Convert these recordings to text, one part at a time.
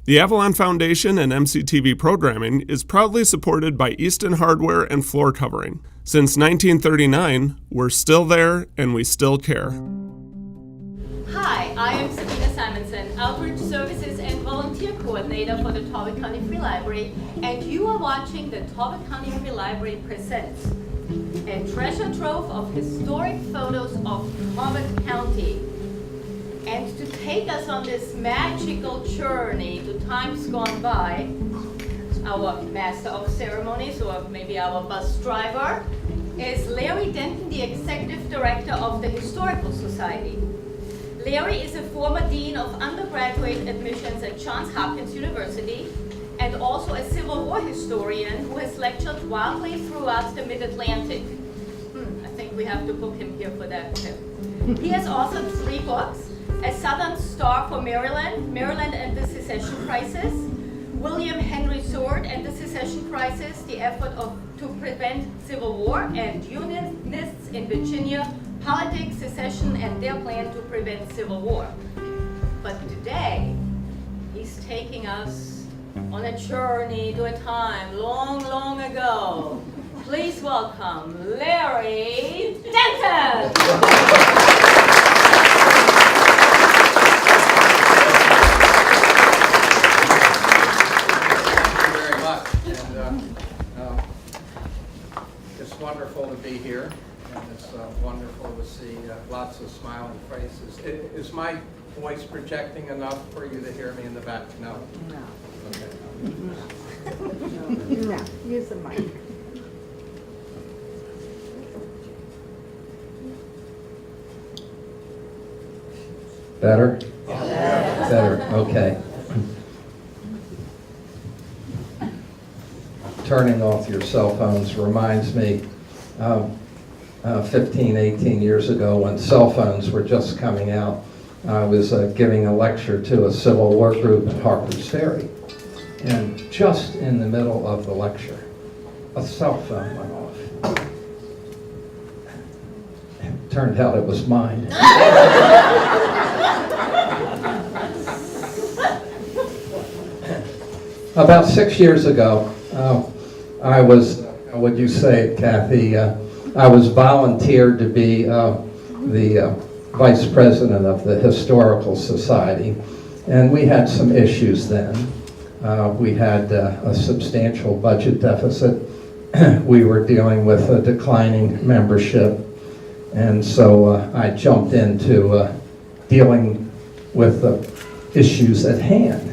The Avalon Foundation and MCTV programming is proudly supported by Easton Hardware and Floor Covering. Since 1939, we're still there and we still care. Hi, I am Sabina Simonson, Outreach Services and Volunteer Coordinator for the Talbot County Free Library, and you are watching the Talbot County Free Library Presents, a treasure trove of historic photos of Talbot County. And to take us on this magical journey to times gone by, our Master of Ceremonies, or maybe our bus driver, is Larry Denton, the Executive Director of the Historical Society. Larry is a former Dean of Undergraduate Admissions at Johns Hopkins University and also a Civil War historian who has lectured widely throughout the Mid-Atlantic. I think we have to book him here for that too. He has authored 3 books: A Southern Star for Maryland, Maryland and the Secession Crisis, William Henry Sword and the Secession Crisis, the effort to prevent civil war, and Unionists in Virginia, Politics, Secession, and their plan to prevent civil war. But today, he's taking us on a journey to a time long, long ago. Please welcome Larry Denton! It's wonderful to be here, and it's wonderful to see lots of smiling faces. Is my voice projecting enough for you to hear me in the back? No? No. Okay. No. Use the mic. Better? Yeah. Better, okay. Turning off your cell phones reminds me 15, 18 years ago when cell phones were just coming out. I was giving a lecture to a Civil War group at Harper's Ferry. And just in the middle of the lecture, a cell phone went off. It turned out it was mine. About 6 years ago, I was, would you say it, Kathy, I was volunteered to be the vice president of the Historical Society, and we had some issues then. We had a substantial budget deficit. We were dealing with a declining membership, and so I jumped into dealing with the issues at hand.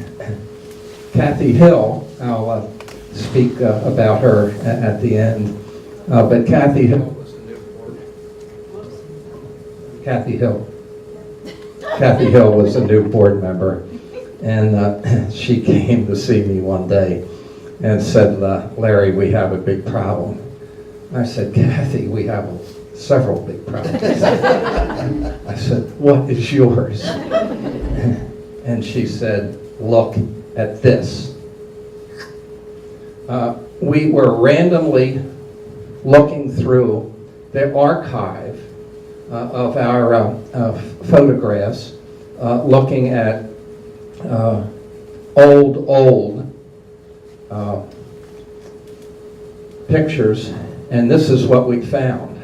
Kathy Hill, I'll speak about her at the end, but Kathy Hill was a new board. Kathy Hill was a new board member, and she came to see me one day and said, Larry, we have a big problem. I said, Kathy, we have several big problems. I said, what is yours? And she said, look at this. We were randomly looking through the archive of our photographs, looking at old pictures, and this is what we found.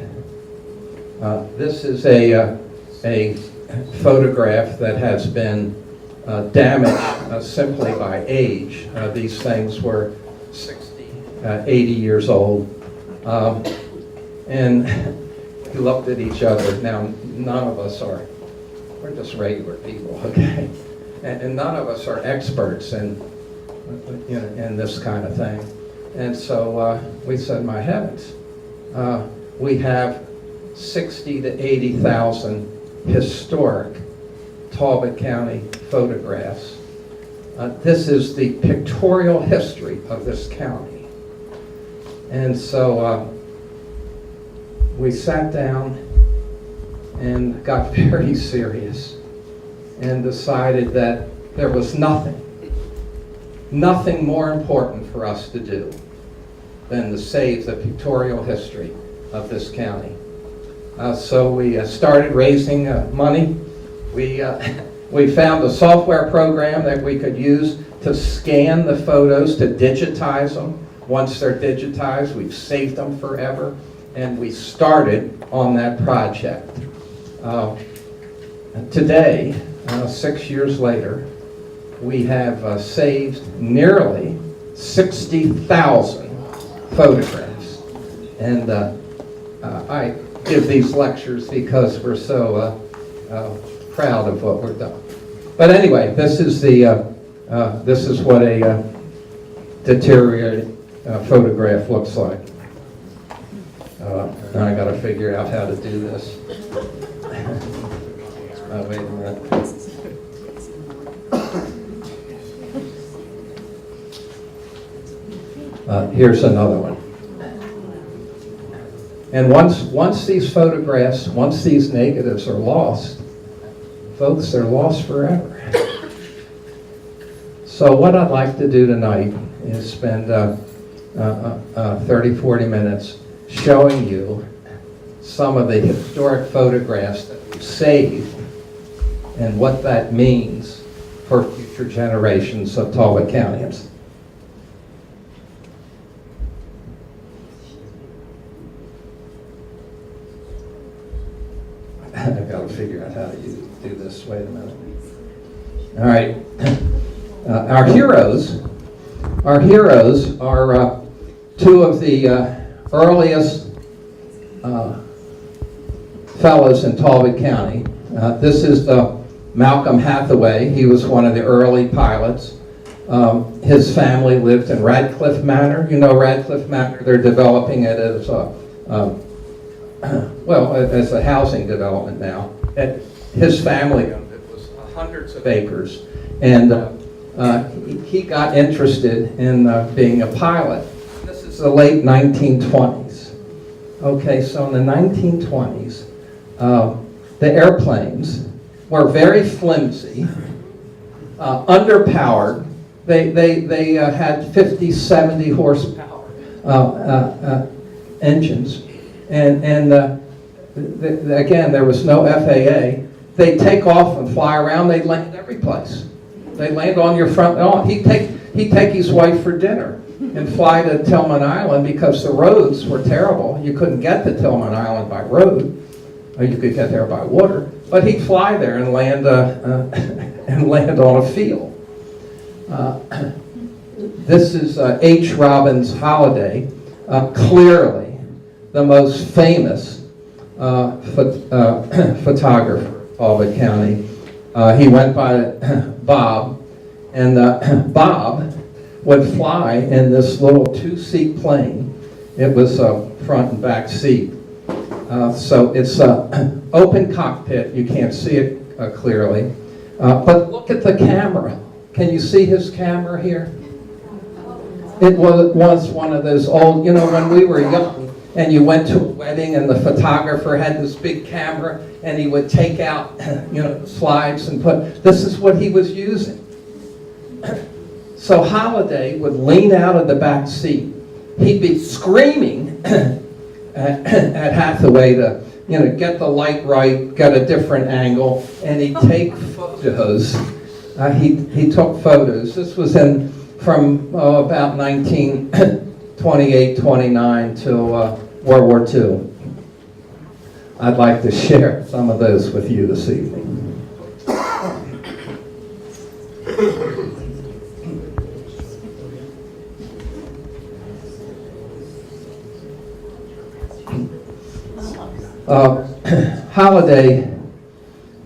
This is a photograph that has been damaged simply by age. These things were 60, 80 years old. And we looked at each other. Now, none of us are, we're just regular people, okay? And none of us are experts in this kind of thing. And so we said, my heavens, we have 60 to 80,000 historic Talbot County photographs. This is the pictorial history of this county. And so we sat down and got very serious and decided that there was nothing more important for us to do than to save the pictorial history of this county. So we started raising money. We We found a software program that we could use to scan the photos, to digitize them. Once they're digitized, we've saved them forever, and we started on that project. Today, 6 years later, we have saved nearly 60,000 photographs. And I give these lectures because we're so proud of what we've done. But anyway, this is what a deteriorated photograph looks like. Now I got to figure out how to do this. Wait a minute. Here's another one. And once these photographs, once these negatives are lost, folks, they're lost forever. So what I'd like to do tonight is spend 30, 40 minutes showing you some of the historic photographs that we've saved and what that means for future generations of Talbot Countyans. I've got to figure out how to do this. Wait a minute. All right. Our heroes are two of the earliest fellows in Talbot County. This is Malcolm Hathaway. He was one of the early pilots. His family lived in Radcliffe Manor. You know Radcliffe Manor, they're developing it as as a housing development now. His family owned it. It was hundreds of acres. And he got interested in being a pilot. This is the late 1920s. Okay, so in the 1920s, the airplanes were very flimsy, underpowered. They had 50, 70 horsepower engines. And again, there was no FAA. They'd take off and fly around. They'd land every place. They'd land on your front lawn. He'd take his wife for dinner and fly to Tillman Island because the roads were terrible. You couldn't get to Tillman Island by road. Or you could get there by water. But he'd fly there and land on a field. This is H. Robbins Holliday, clearly the most famous photographer of Talbot County. He went by Bob, and Bob would fly in this little two-seat plane. It was a front and back seat. So it's an open cockpit. You can't see it clearly. But look at the camera. Can you see his camera here? It was one of those old, when we were young, and you went to a wedding and the photographer had this big camera and he would take out, the slides and this is what he was using. So Holliday would lean out of the back seat. He'd be screaming at Hathaway to, get the light right, get a different angle, and he'd take photos. He took photos. This was from about 1928, 29 till World War II. I'd like to share some of those with you this evening. Holliday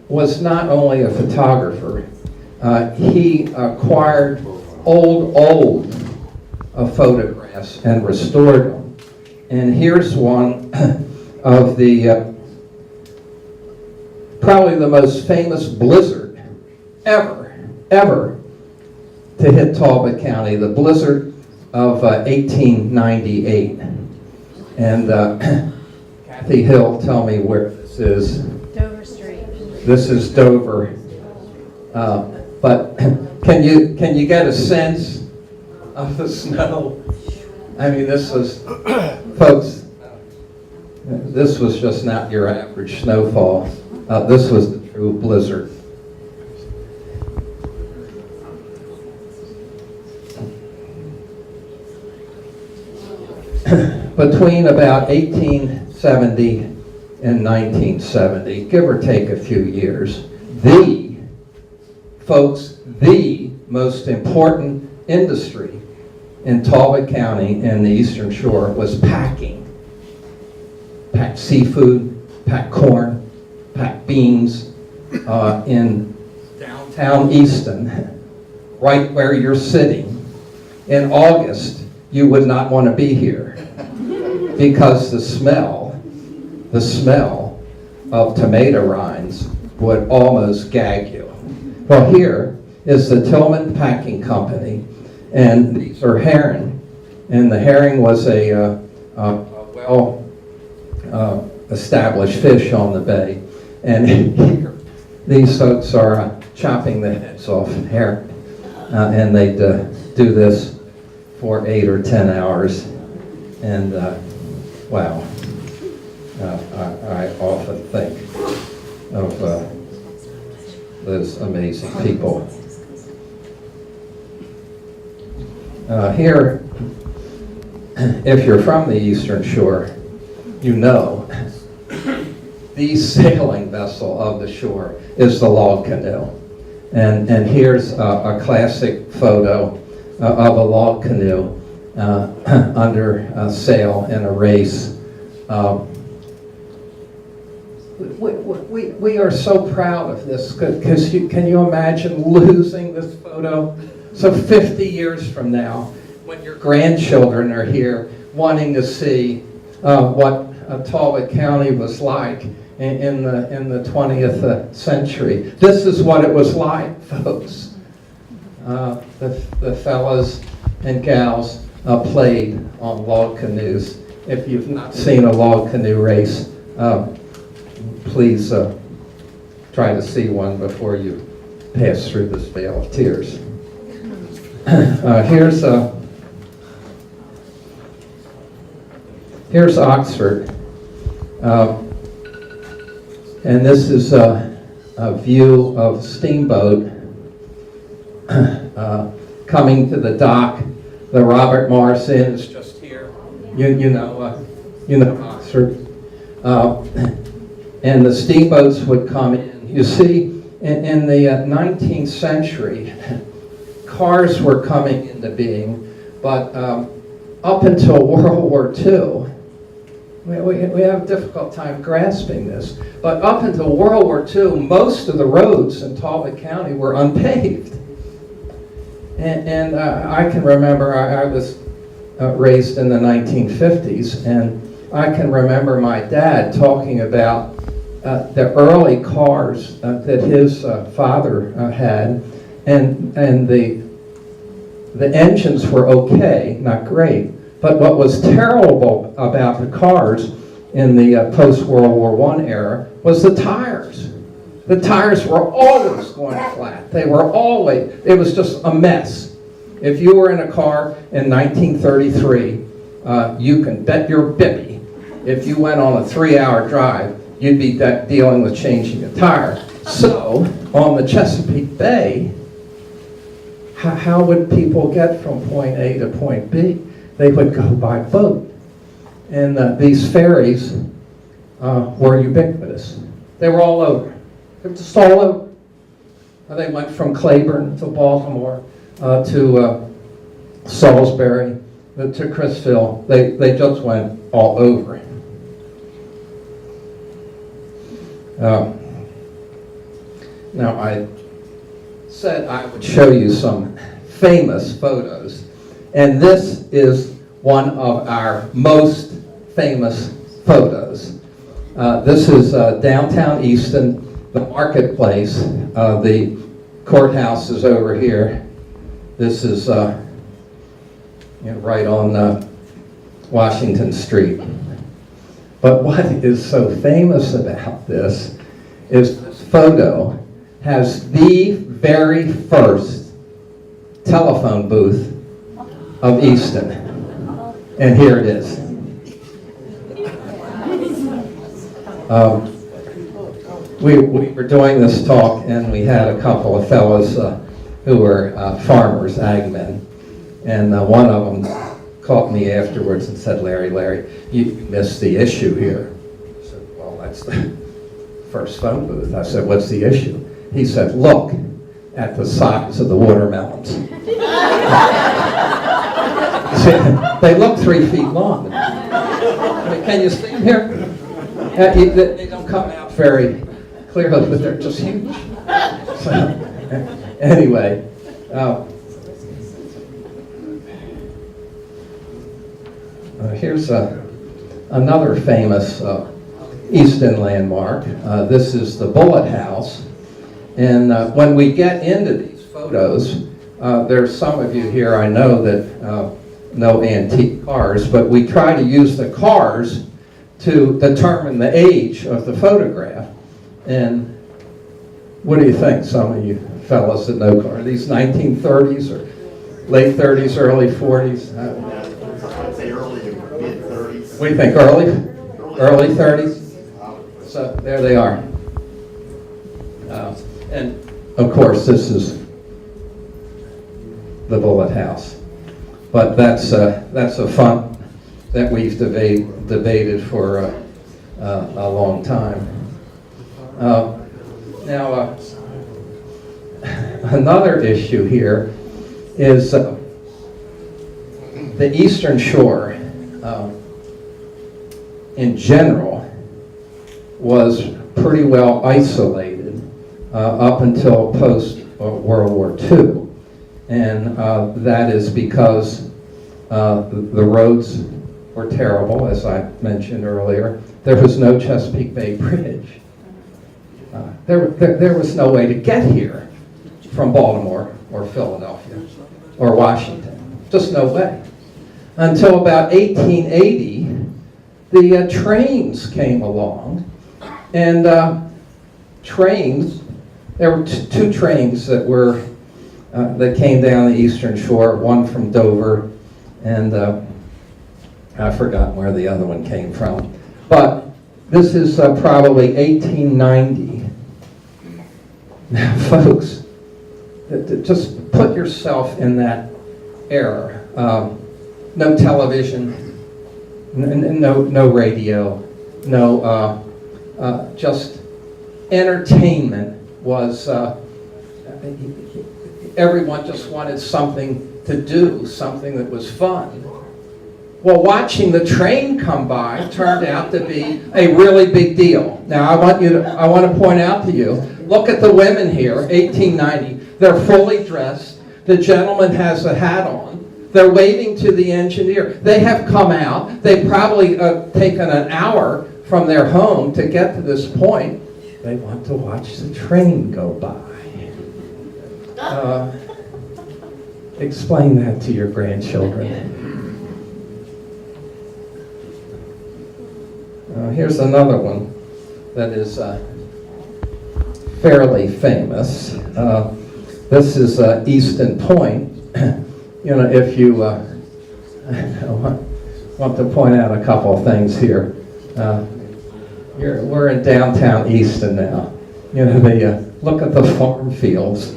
was not only a photographer, he acquired old photographs and restored them. And here's one of the probably the most famous blizzard ever to hit Talbot County, the blizzard of 1898. And Kathy Hill, tell me where this is. Dover Street. This is Dover. But can you get a sense of the snow? I mean, this was, folks, this was just not your average snowfall. This was the true blizzard. between about 1870 and 1970, give or take a few years, the most important industry in Talbot County and the Eastern Shore was packing. Packed seafood, packed corn, packed beans in downtown Easton, right where you're sitting. In August, you would not want to be here because the smell of tomato rinds would almost gag you. Well, here is the Tillman Packing Company, and these are herring, and the herring was a well-established fish on the bay, and here these folks are chopping the heads off herring, and they'd do this for 8 or 10 hours, and wow, I often think of those amazing people. Here, if you're from the Eastern Shore, you know the sailing vessel of the shore is the log canoe. And here's a classic photo of a log canoe under sail in a race. We are so proud of this, because can you imagine losing this photo? So 50 years from now, when your grandchildren are here wanting to see what Talbot County was like in the 20th century, this is what it was like, folks. The fellas and gals played on log canoes. If you've not seen a log canoe race, please try to see one before you pass through this vale of tears. Here's Oxford, and this is a view of Steamboat coming to the dock. The Robert Morris Inn is just here. You know Oxford, and the steamboats would come in. You see, in the 19th century, cars were coming into being, but up until World War II, we have a difficult time grasping this, but up until World War II, most of the roads in Talbot County were unpaved. And I can remember, I was raised in the 1950s, and I can remember my dad talking about the early cars that his father had, and the engines were okay, not great, but what was terrible about the cars in the post-World War I era was the tires. The tires were always going flat. They were always, it was just a mess. If you were in a car in 1933, you can bet your bippy, if you went on a 3-hour drive, you'd be dealing with changing a tire. So, on the Chesapeake Bay, how would people get from point A to point B? They would go by boat. And these ferries were ubiquitous. They were all over. They were just all over. They went from Claiborne to Baltimore to Salisbury to Crisfield. They just went all over. Now, I said I would show you some famous photos, and this is one of our most famous photos. This is downtown Easton, the marketplace. The courthouse is over here. This is right on Washington Street. But what is so famous about this is this photo has the very first telephone booth of Easton. And here it is. We were doing this talk, and we had a couple of fellows who were farmers, ag men, and one of them called me afterwards and said, Larry, you missed the issue here. I said, well, that's the first phone booth. I said, what's the issue? He said, look at the size of the watermelons. They look 3 feet long. Can you see them here? They don't come out very clearly, but they're just huge. So, anyway, here's another famous Easton landmark. This is the Bullet House. And when we get into these photos, there's some of you here I know that know antique cars, but we try to use the cars to determine the age of the photograph. And what do you think, some of you fellas that know cars? Are these 1930s or late 30s, early 40s? I'd say early to mid-30s. We think early 30s? So there they are. And of course, this is the Bullet House. But that's a fun that we've debated for a long time. Now, another issue here is the Eastern Shore in general was pretty well isolated up until post-World War II. And that is because the roads were terrible, as I mentioned earlier. There was no Chesapeake Bay Bridge. There was no way to get here from Baltimore or Philadelphia or Washington. Just no way. Until about 1880, the trains came along. And trains, there were two trains that were that came down the Eastern Shore, one from Dover, and I've forgotten where the other one came from. But this is probably 1890. Now, folks, just put yourself in that era. No television, no radio, just entertainment was, everyone just wanted something to do, something that was fun. Well, watching the train come by turned out to be a really big deal. Now, I want to point out to you, look at the women here, 1890. They're fully dressed. The gentleman has a hat on. They're waving to the engineer. They have come out. They've probably taken an hour from their home to get to this point. They want to watch the train go by. Explain that to your grandchildren. Here's another one that is fairly famous. This is Easton Point. You know, if you want to point out a couple of things here. We're in downtown Easton now. You know, look at the farm fields.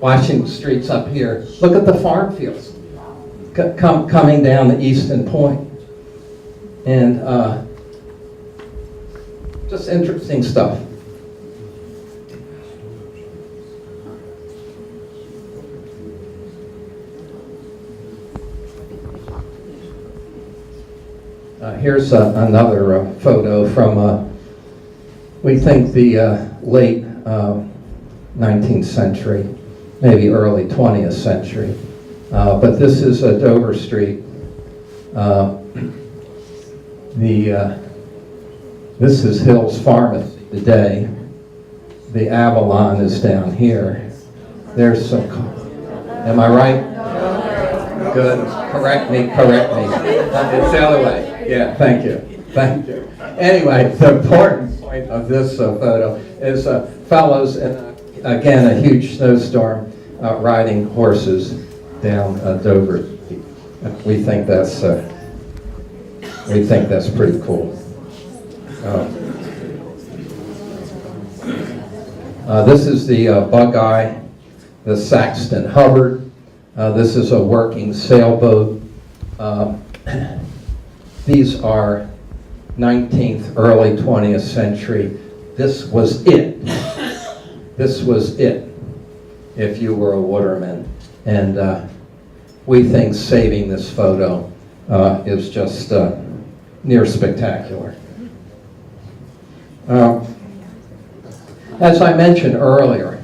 Washington Street's up here. Look at the farm fields coming down the Easton Point. And just interesting stuff. Here's another photo from, we think, the late 19th century, maybe early 20th century. But this is Dover Street. This is Hill's Pharmacy today. The Avalon is down here. There's some, am I right? Good. Correct me. It's the other way. Yeah, thank you. Anyway, the important point of this photo is fellows in, again, a huge snowstorm riding horses down Dover. We think that's pretty cool. This is the Buckeye, the Saxton Hubbard. This is a working sailboat. These are 19th, early 20th century. This was it. This was it, if you were a waterman. And we think saving this photo is just near spectacular. As I mentioned earlier,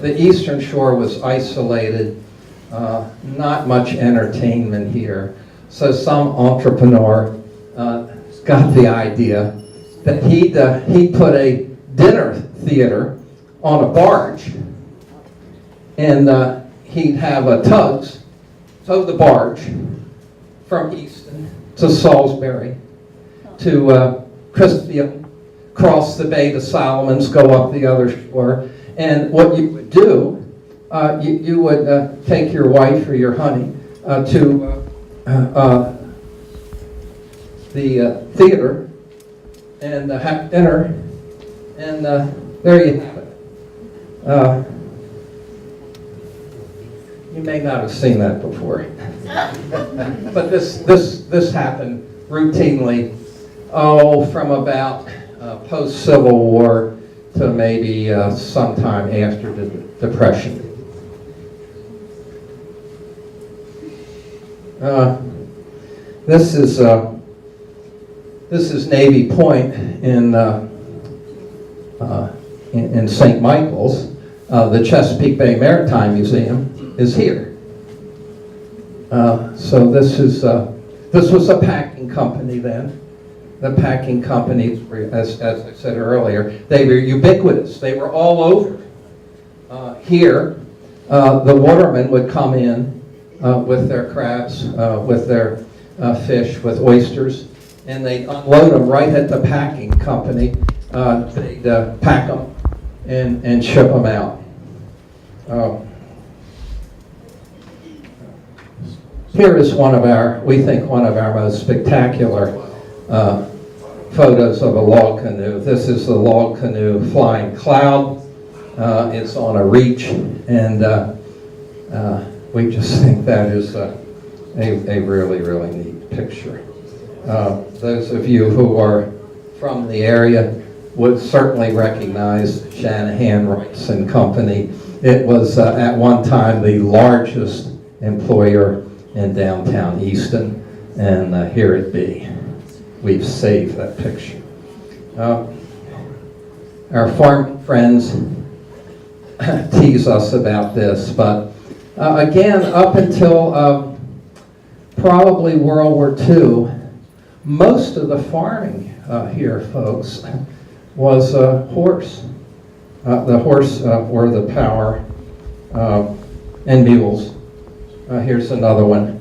the Eastern Shore was isolated, not much entertainment here. So some entrepreneur got the idea that he'd put a dinner theater on a barge, and he'd have tugs tow the barge from Easton to Salisbury to Christfield, cross the Bay to Solomon's, go up the other shore. And what you would do, you would take your wife or your honey to the theater and have dinner, and there you have it. You may not have seen that before, but this happened routinely. From about post-Civil War to maybe sometime after the Depression. This is Navy Point in St. Michael's. The Chesapeake Bay Maritime Museum is here. So this was a packing company then. The packing companies, as I said earlier, they were ubiquitous. They were all over. Here, the watermen would come in with their crabs, with their fish, with oysters, and they'd unload them right at the packing company. They'd pack them and ship them out. Here is we think one of our most spectacular photos of a log canoe. This is the log canoe Flying Cloud. It's on a reach, and we just think that is a really, really neat picture. Those of you who are from the area would certainly recognize Shanahan, Rice and Company. It was at one time the largest employer in downtown Easton, and here it be. We've saved that picture. Our farm friends tease us about this, but again, up until probably World War II, most of the farming here, folks, was horse. The horse were the power, and mules. Here's another one.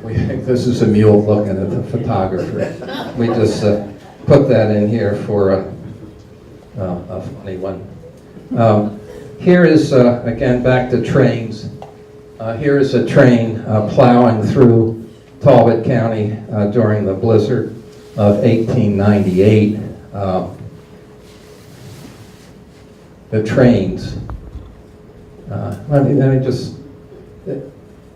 This is a mule looking at the photographer. We just put that in here for a funny one. Here is, again, back to trains. Here is a train plowing through Talbot County during the blizzard of 1898. The trains. Let me just...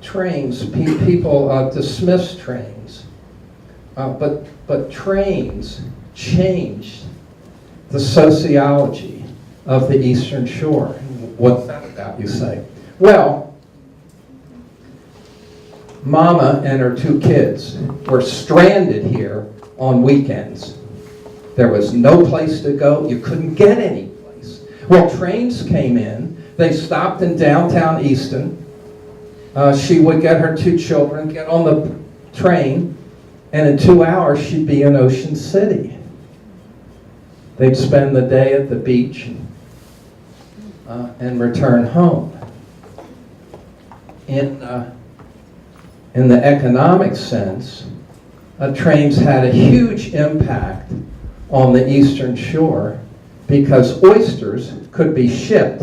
Trains, people dismiss trains, but trains changed the sociology of the Eastern Shore. What's that about, you say? Well, Mama and her 2 kids were stranded here on weekends. There was no place to go. You couldn't get any place. Well, trains came in. They stopped in downtown Easton. She would get her 2 children, get on the train, and in 2 hours she'd be in Ocean City. They'd spend the day at the beach and return home. In the economic sense, trains had a huge impact on the Eastern Shore because oysters could be shipped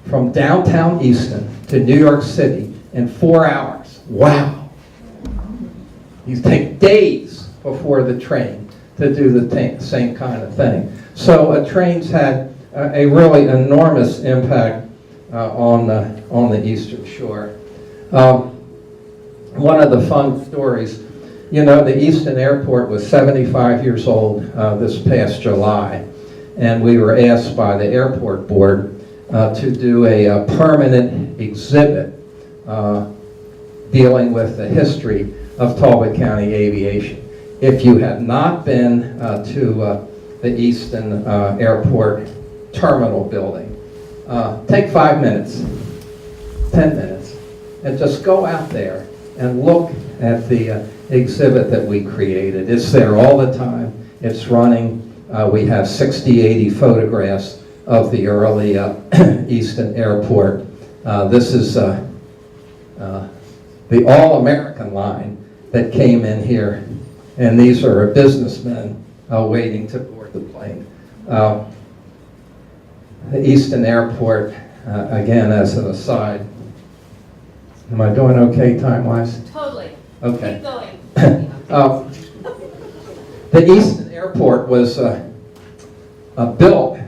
from downtown Easton to New York City in 4 hours. Wow. You take days before the train to do the same kind of thing. So trains had a really enormous impact on the Eastern Shore. one of the fun stories, you know, the Easton Airport was 75 years old this past July, and we were asked by the airport board to do a permanent exhibit dealing with the history of Talbot County aviation. If you have not been to the Easton Airport terminal building, take 5 minutes, 10 minutes, and just go out there and look at the exhibit that we created. It's there all the time. It's running. We have 60, 80 photographs of the early Easton Airport. This is the All-American line that came in here, and these are businessmen waiting to board the plane. The Easton Airport, again, as an aside, am I doing okay time-wise? Totally. Okay. Keep going. The Easton Airport was built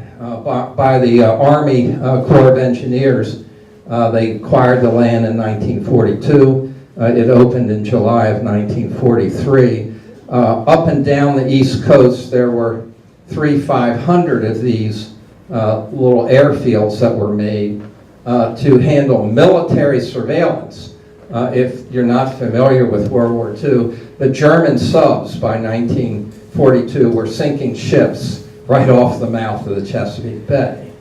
by the Army Corps of Engineers. They acquired the land in 1942. It opened in July of 1943. Up and down the East Coast, there were 500 of these little airfields that were made to handle military surveillance. If you're not familiar with World War II, the German subs by 1942 were sinking ships right off the mouth of the Chesapeake Bay.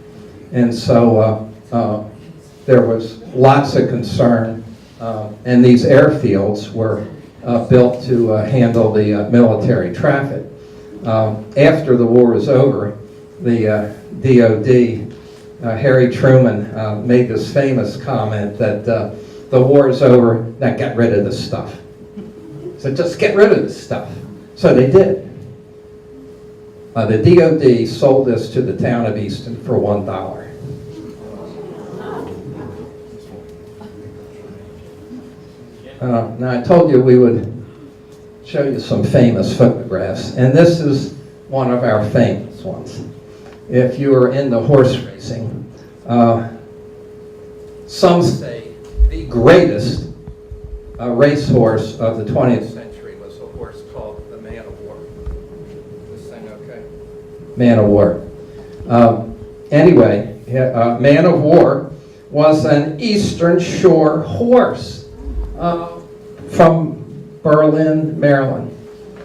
And so there was lots of concern, and these airfields were built to handle the military traffic. After the war was over, the DOD, Harry Truman, made this famous comment that the war is over, now get rid of this stuff. So just get rid of this stuff. So they did. The DOD sold this to the town of Easton for $1. Now I told you we would show you some famous photographs, and this is one of our famous ones. If you are into horse racing, some say the greatest racehorse of the 20th century was a horse called the Man of War. This thing okay? Man of War. Anyway, Man of War was an Eastern Shore horse from Berlin, Maryland.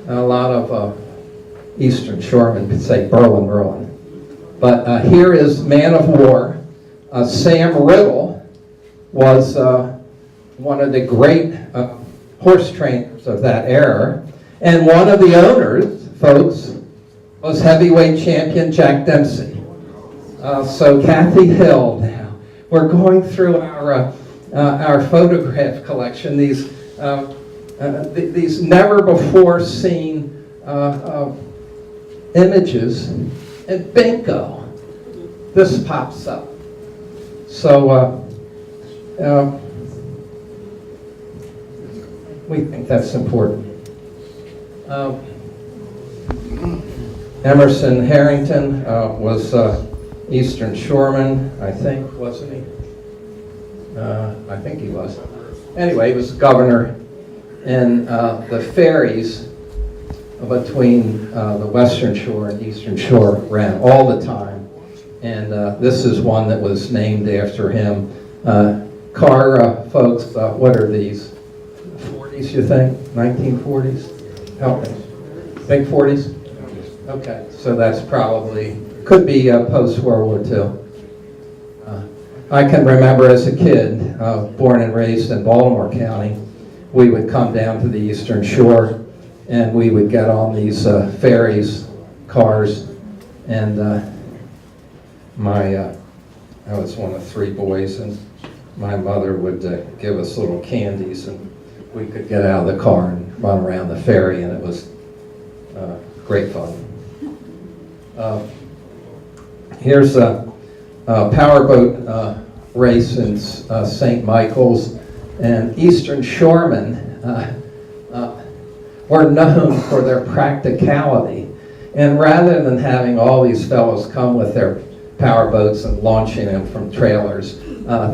A lot of Eastern Shoremen could say Berlin, Maryland. But here is Man of War. Sam Riddle was one of the great horse trainers of that era. And one of the owners, folks, was heavyweight champion Jack Dempsey. So Kathy Hill now. We're going through our photograph collection, these never before seen images, and bingo, this pops up. So we think that's important. Emerson Harrington was Eastern Shoreman, I think, wasn't he? I think he was. Anyway, he was governor, and the ferries between the Western Shore and Eastern Shore ran all the time. And this is one that was named after him. Car folks, what are these? 40s, you think? 1940s? Help me. Think 40s? Okay, so that's probably, could be post-World War II. I can remember as a kid, born and raised in Baltimore County, we would come down to the Eastern Shore and we would get on these ferries, cars, and I was one of 3 boys, and my mother would give us little candies, and we could get out of the car and run around the ferry, and it was great fun. Here's a powerboat race in St. Michael's, and Eastern Shoremen were known for their practicality. And rather than having all these fellows come with their powerboats and launching them from trailers,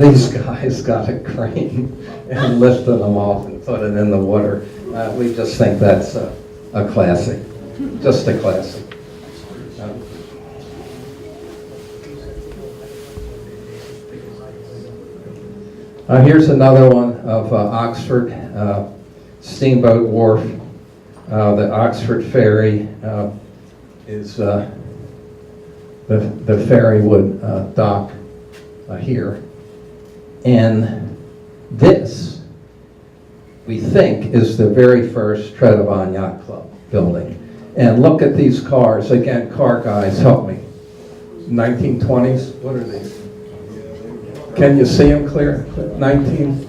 These guys got a crane and lifted them off and put it in the water. We just think that's a classic, just a classic. Here's another one of Oxford, Steamboat Wharf. The Oxford Ferry is the ferrywood dock here. And this, we think, is the very first Trove Yacht Club building. And look at these cars. Again, car guys, help me. 1920s, what are these? Can you see them clear? 19,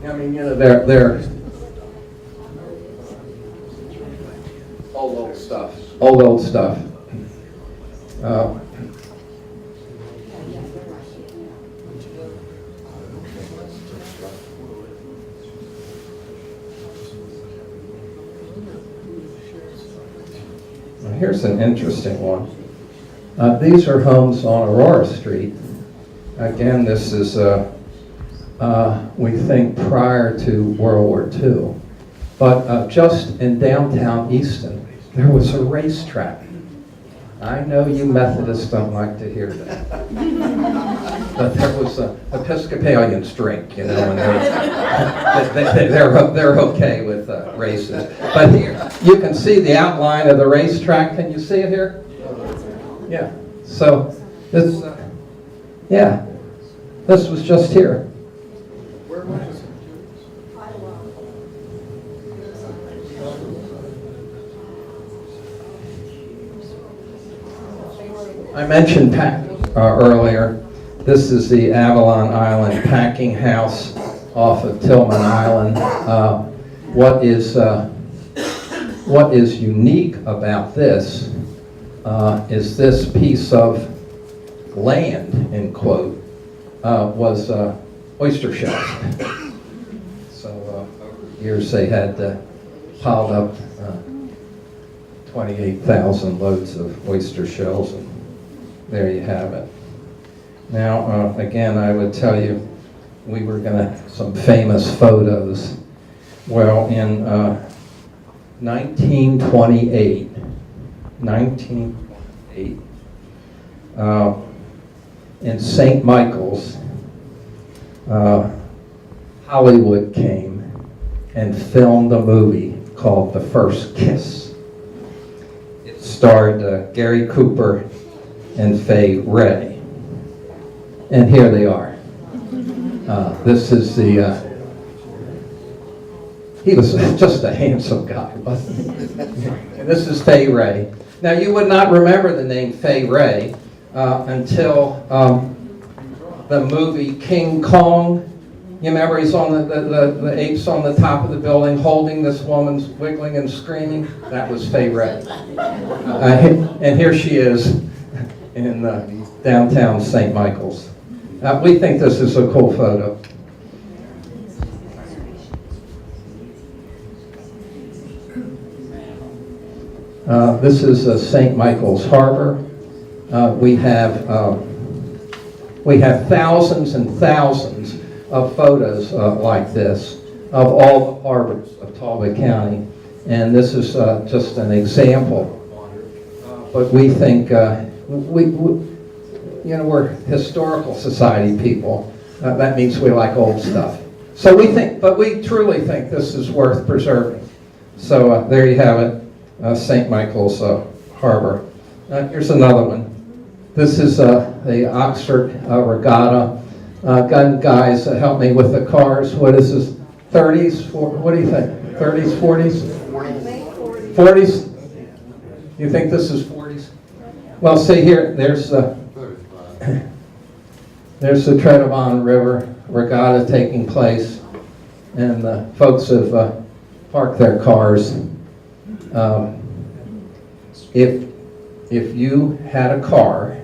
I mean, you know, they're old stuff. Old stuff. Here's an interesting one. These are homes on Aurora Street. Again, this is, we think, prior to World War II. But just in downtown Easton, there was a racetrack. I know you Methodists don't like to hear that. But there was Episcopalians drink, you know, and they're okay with races. But here, you can see the outline of the racetrack. Can you see it here? Yeah. So this, yeah, this was just here. Where was it? I mentioned earlier, this is the Avalon Island packing house off of Tillman Island. What is unique about this is this piece of land, in quote, was oyster shells. So over the years they had piled up 28,000 loads of oyster shells, and there you have it. Now, again, I would tell you, we were gonna some famous photos. Well, in 1928, in St. Michael's, Hollywood came and filmed a movie called The First Kiss. It starred Gary Cooper and Fay Wray. And here they are. This is the, he was just a handsome guy, wasn't he? And this is Fay Wray. Now, you would not remember the name Fay Wray until the movie King Kong. You remember he's on the apes on the top of the building holding this woman's wiggling and screaming? That was Fay Wray. And here she is in downtown St. Michael's. We think this is a cool photo. This is St. Michael's Harbor. We have thousands and thousands of photos like this of all the harbors of Talbot County, and this is just an example. But we think we're historical society people. That means we like old stuff. So we think, but we truly think this is worth preserving. So there you have it, St. Michael's Harbor. Here's another one. This is the Oxford Regatta. Gun guys, help me with the cars. What is this? 30s? What do you think? 30s, 40s? 40s? You think this is 40s? Well, see here, there's the Trove River Regatta taking place, and the folks have parked their cars. If you had a car,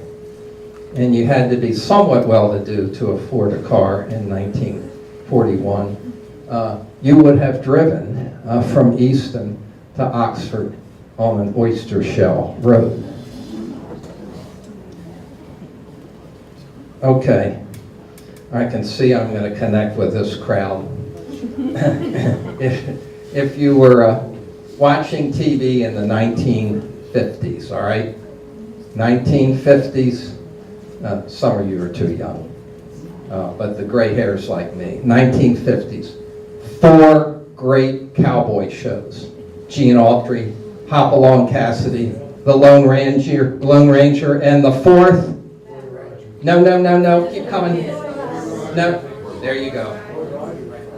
and you had to be somewhat well-to-do to afford a car in 1941, you would have driven from Easton to Oxford on an oyster shell road. Okay, I can see I'm going to connect with this crowd. if you were watching TV in the 1950s, all right? 1950s, some of you are too young, but the gray hairs like me. 1950s, 4 great cowboy shows. Gene Autry, Hopalong Cassidy, The Lone Ranger, and the 4th. No, keep coming. No, there you go.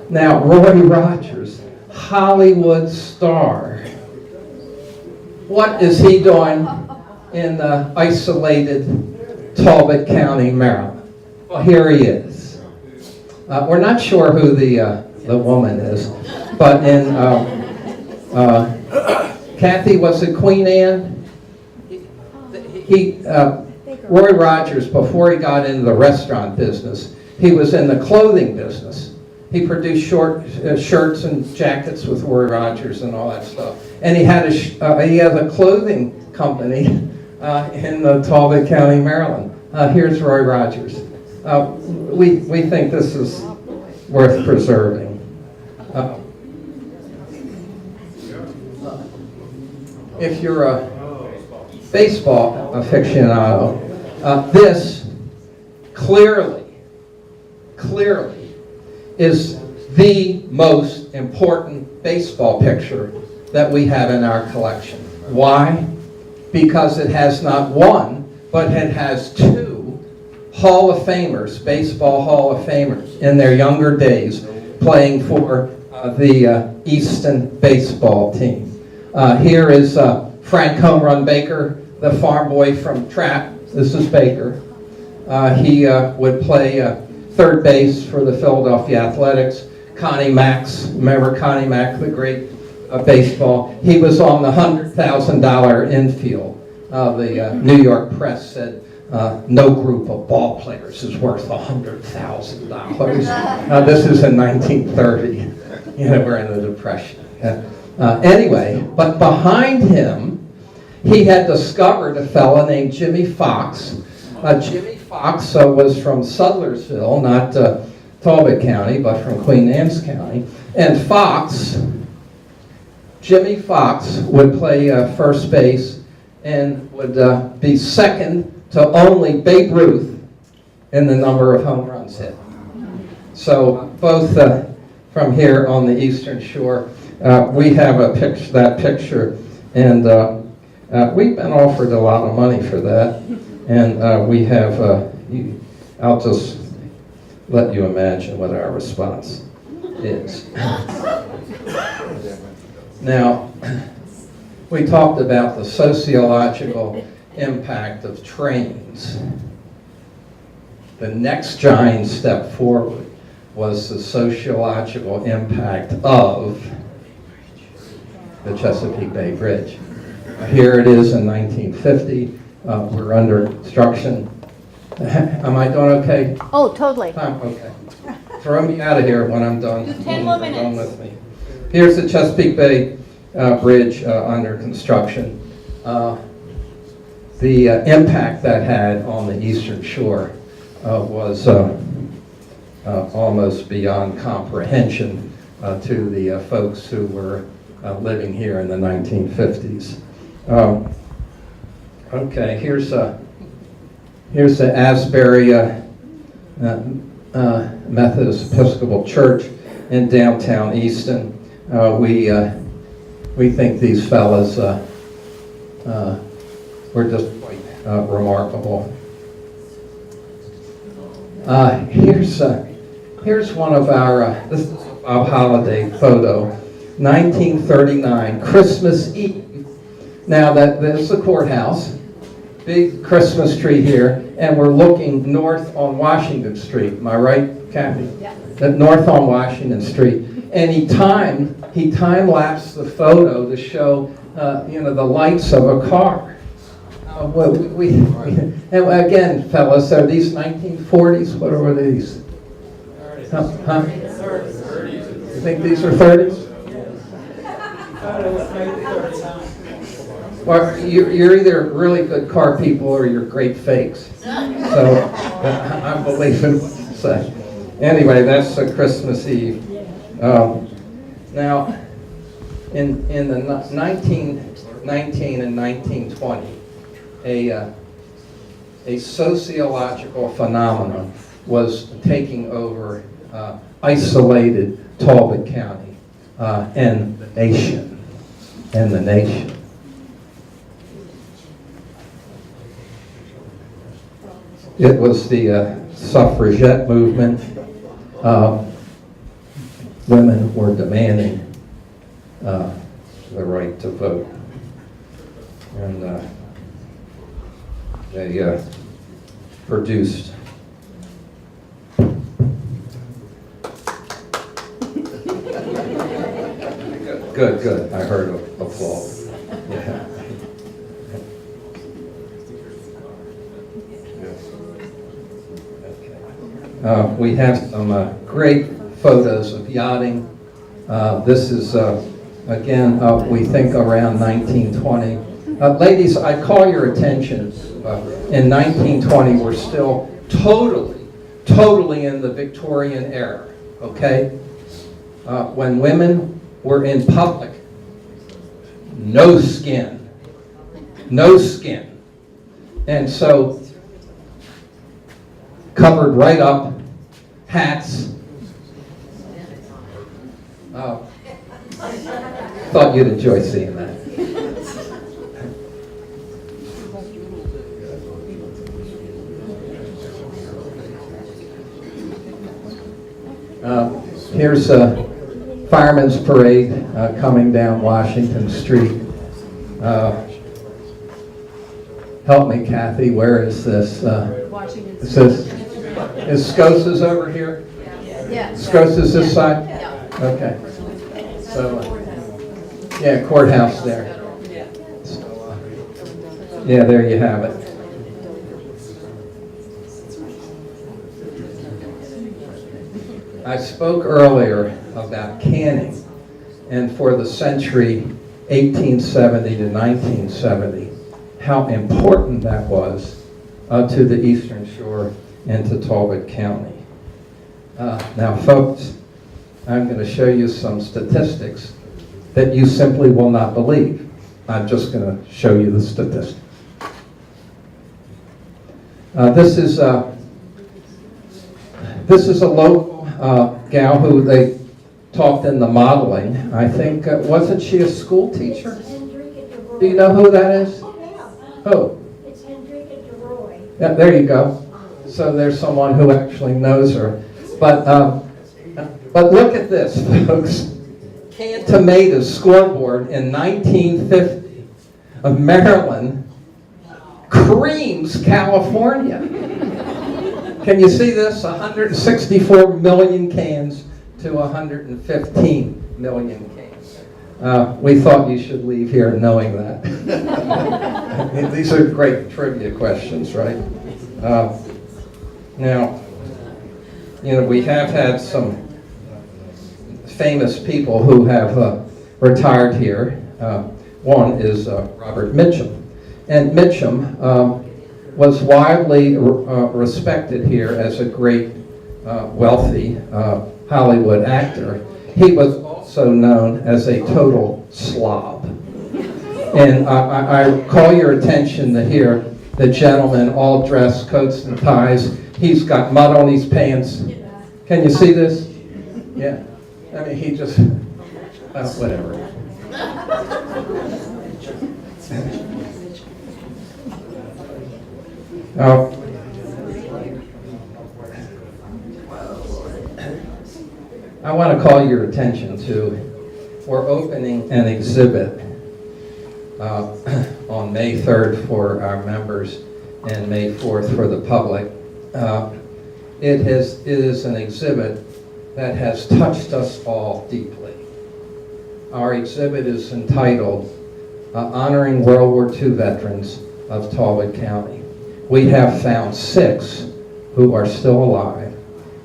Now, Roy Rogers, Hollywood star. What is he doing in the isolated Talbot County, Maryland? Well, here he is. We're not sure who the woman is, but in Kathy, was it Queen Anne? Roy Rogers, before he got into the restaurant business, he was in the clothing business. He produced shirts and jackets with Roy Rogers and all that stuff. And he had a clothing company in Talbot County, Maryland. Here's Roy Rogers. We think this is worth preserving. If you're a baseball aficionado, this clearly is the most important baseball picture that we have in our collection. Why? Because it has not one, but it has 2 Hall of Famers, baseball Hall of Famers, in their younger days, playing for the Easton baseball team. Here is Frank Home Run Baker, the farm boy from Trapp. This is Baker. He would play third base for the Philadelphia Athletics. Connie Mack's, remember Connie Mack, the great baseball. He was on the $100,000 infield. The New York press said no group of ball players is worth $100,000. This is in 1930. We're in the Depression. Anyway, but behind him, he had discovered a fellow named Jimmy Fox. Jimmy Fox was from Sudlersville, not Talbot County, but from Queen Anne's County. And Jimmy Fox would play first base and would be second to only Babe Ruth in the number of home runs hit. So both from here on the Eastern Shore, we have that picture, and we've been offered a lot of money for that, and we have, I'll just let you imagine what our response is. Now, we talked about the sociological impact of trains. The next giant step forward was the sociological impact of the Chesapeake Bay Bridge. Here it is in 1950. We're under construction. Am I doing okay? Oh, totally. Okay. Throw me out of here when I'm done. 10 more minutes. Done with me. Here's the Chesapeake Bay Bridge under construction. The impact that had on the Eastern Shore was almost beyond comprehension to the folks who were living here in the 1950s. Okay, here's the Asbury Methodist Episcopal Church in downtown Easton. We think these fellas were just quite remarkable. Here's one of our, this is a holiday photo, 1939, Christmas Eve. Now that's the courthouse, big Christmas tree here, and we're looking north on Washington Street. Am I right, Kathy? Yeah. North on Washington Street. And he time-lapsed the photo to show, the lights of a car. And again, fellas, are these 1940s? What were these? 30s. You think these are 30s? Well, you're either really good car people or you're great fakes. So I'm believing what you say. Anyway, that's Christmas Eve. Now, in the 1919 and 1920, a sociological phenomenon was taking over isolated Talbot County and the nation. It was the Suffragette movement. Women were demanding the right to vote. And they produced Good. I heard applause. Yeah. We have some great photos of yachting. This is, again, we think around 1920. Ladies, I call your attention. In 1920, we're still totally in the Victorian era, okay? When women were in public, no skin. And so, covered right up, hats. Thought you'd enjoy seeing that. Here's a Firemen's Parade coming down Washington Street. Help me, Kathy, where is this? It says, is Scosa's over here? Yeah. Scosa's this side? Yeah. Okay. So, yeah, courthouse there. Yeah, there you have it. I spoke earlier about canning, and for the century 1870 to 1970, how important that was to the Eastern Shore and to Talbot County. Now, folks, I'm going to show you some statistics that you simply will not believe. I'm just going to show you the statistics. This is a local gal who they talked in the modeling. I think, wasn't she a school teacher? Do you know who that is? Who? It's Hendrika DeRoy. Yeah, there you go. So there's someone who actually knows her. But look at this, folks. Canned Tomatoes scoreboard in 1950 of Maryland creams California. Can you see this? 164 million cans to 115 million cans. We thought you should leave here knowing that. These are great trivia questions, right? Now, you know, we have had some famous people who have retired here. One is Robert Mitchum. And Mitchum was widely respected here as a great, wealthy Hollywood actor. He was also known as a total slob. And I call your attention to here, the gentleman all dressed, coats and ties. He's got mud on his pants. Can you see this? Yeah. I mean, he just, whatever. I want to call your attention to, we're opening an exhibit on May 3rd for our members and May 4th for the public. It is an exhibit that has touched us all deeply. Our exhibit is entitled Honoring World War II Veterans of Talbot County. We have found 6 who are still alive.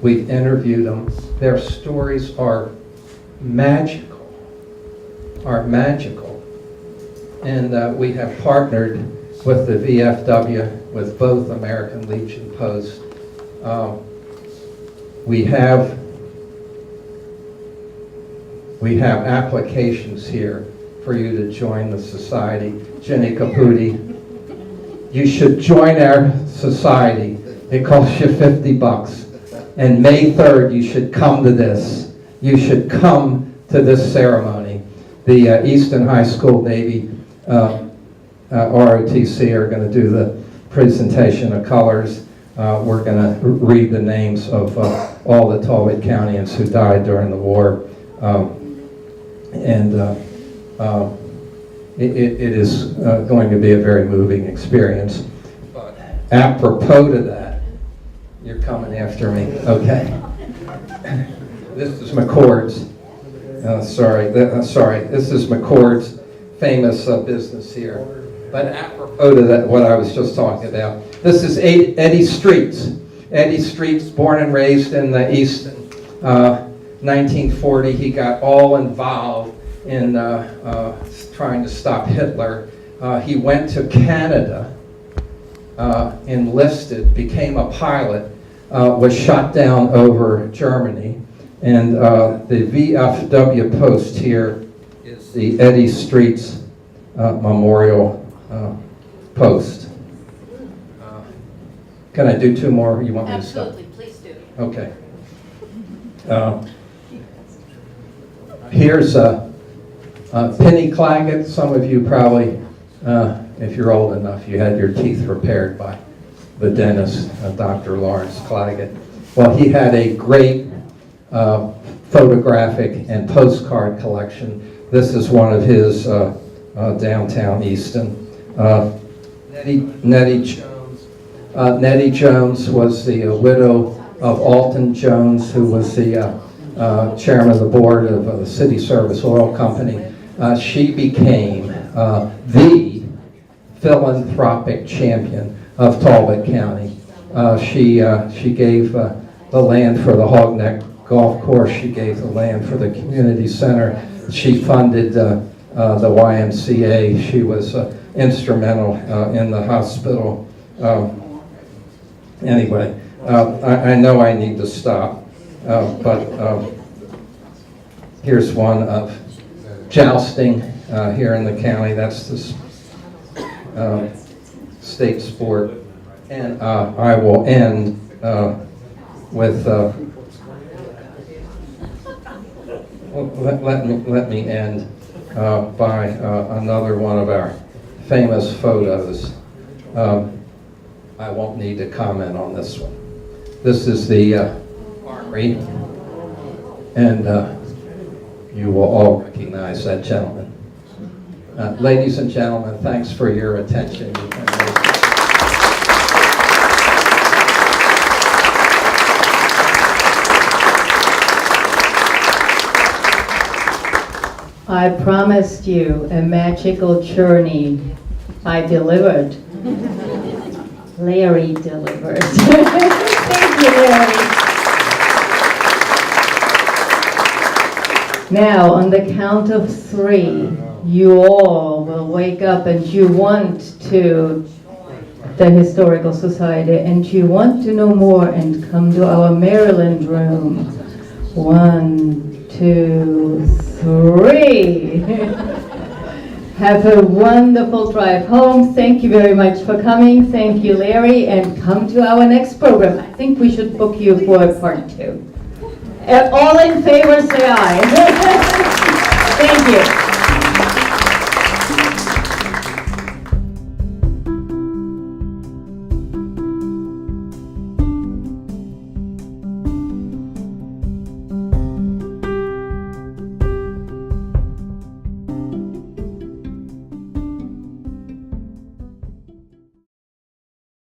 We've interviewed them. Their stories are magical, And we have partnered with the VFW, with both American Legion Post We have applications here for you to join the society. Jenny Caputi, you should join our society. It costs you $50. And May 3rd, you should come to this. You should come to this ceremony. The Easton High School Navy ROTC are going to do the presentation of colors. We're going to read the names of all the Talbot Countyans who died during the war. It is going to be a very moving experience. But apropos to that, you're coming after me, okay? This is McCord's. Sorry, this is McCord's famous business here. But apropos to that, what I was just talking about, this is Eddie Streets. Eddie Streets, born and raised in the Easton. 1940, he got all involved in trying to stop Hitler. He went to Canada, enlisted, became a pilot, was shot down over Germany. And the VFW post here is the Eddie Streets Memorial post. Can I do two more? You want me to stop? Absolutely, please do. Okay. Here's Penny Claggett. Some of you probably, if you're old enough, you had your teeth repaired by the dentist, Dr. Lawrence Claggett. Well, he had a great photographic and postcard collection. This is one of his downtown Easton. Nettie Jones. Nettie Jones was the widow of Alton Jones, who was the chairman of the board of the City Service Oil Company. She became the philanthropic champion of Talbot County. She gave the land for the Hogneck Golf Course. She gave the land for the community center. She funded the YMCA. She was instrumental in the hospital. Anyway, I know I need to stop, but here's one of jousting here in the county. That's the state sport. And I will end with, let me end by another one of our famous photos. I won't need to comment on this one. This is the armory, and you will all recognize that gentleman. Ladies and gentlemen, thanks for your attention. I promised you a magical journey. I delivered. Larry delivered. Thank you, Larry. Now, on the count of 3, you all will wake up and you want to the Historical Society and you want to know more and come to our Maryland room. 1, 2, 3. Have a wonderful drive home. Thank you very much for coming. Thank you, Larry, and come to our next program. I think we should book you for part 2. All in favor, say aye.